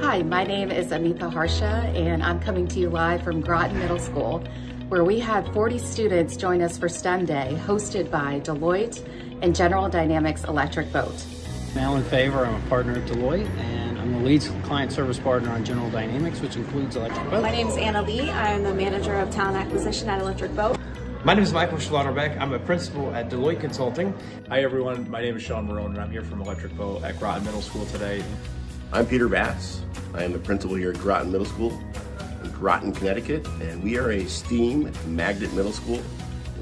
Hi, my name is Amitha Harsha, and I'm coming to you live from Groton Middle School, where we had 40 students join us for STEM Day, hosted by Deloitte and General Dynamics Electric Boat. I'm Alan Favor. I'm a partner at Deloitte, and I'm the lead client service partner on General Dynamics, which includes Electric Boat. My name is Anna Lee. I am the manager of talent acquisition at Electric Boat. My name is Michael Schlotterbeck. I'm a principal at Deloitte Consulting. Hi everyone, my name is Sean Marone and I'm here from Electric Boat at Groton Middle School today. I'm Peter Bass. I am the principal here at Groton Middle School in Groton, Connecticut, and we are a STEAM magnet middle school.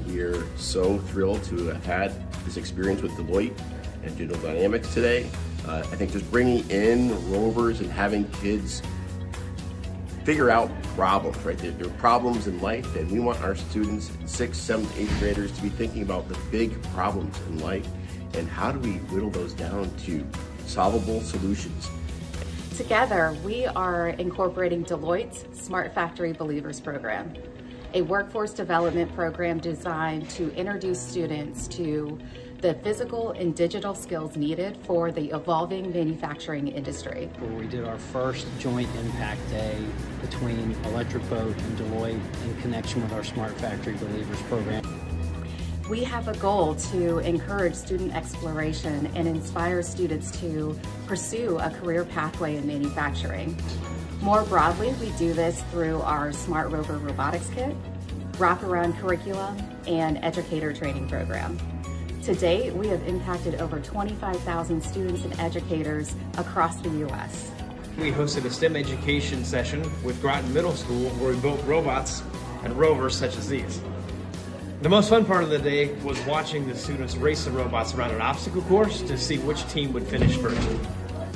We are so thrilled to have had this experience with Deloitte and General Dynamics today. I think just bringing in rovers and having kids figure out problems, right? There are problems in life, and we want our students, 6th, 7th, 8th graders, to be thinking about the big problems in life and how do we whittle those down to solvable solutions. Together, we are incorporating Deloitte's Smart Factory Believers program, a workforce development program designed to introduce students to the physical and digital skills needed for the evolving manufacturing industry. Where we did our first joint impact day between Electric Boat and Deloitte in connection with our Smart Factory Believers program. We have a goal to encourage student exploration and inspire students to pursue a career pathway in manufacturing. More broadly, we do this through our Smart Rover robotics kit, wraparound curriculum, and educator training program. To date, we have impacted over 25,000 students and educators across the U.S. We hosted a STEM education session with Groton Middle School where we built robots and rovers such as these. The most fun part of the day was watching the students race the robots around an obstacle course to see which team would finish first.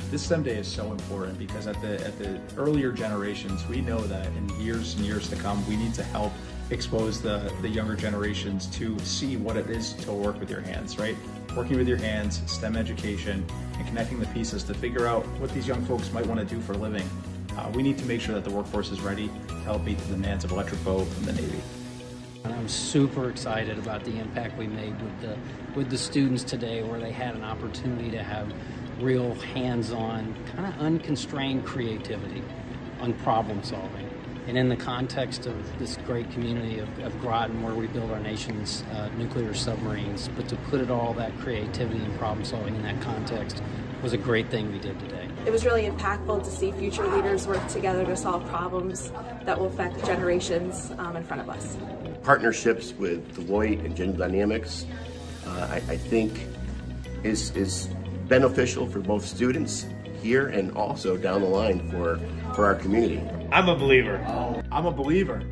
This STEM Day is so important because at the earlier generations, we know that in years and years to come, we need to help expose the younger generations to see what it is to work with your hands, right? Working with your hands, STEM education, and connecting the pieces to figure out what these young folks might want to do for a living. We need to make sure that the workforce is ready to help meet the demands of Electric Boat and the Navy. And I'm super excited about the impact we made with the students today, where they had an opportunity to have real hands-on, kind of unconstrained creativity on problem solving. And in the context of this great community of Groton, where we build our nation's nuclear submarines, but to put all that creativity and problem solving in that context was a great thing we did today. It was really impactful to see future leaders work together to solve problems that will affect generations in front of us. Partnerships with Deloitte and General Dynamics, I think is beneficial for both students here and also down the line for our community. I'm a believer. I'm a believer.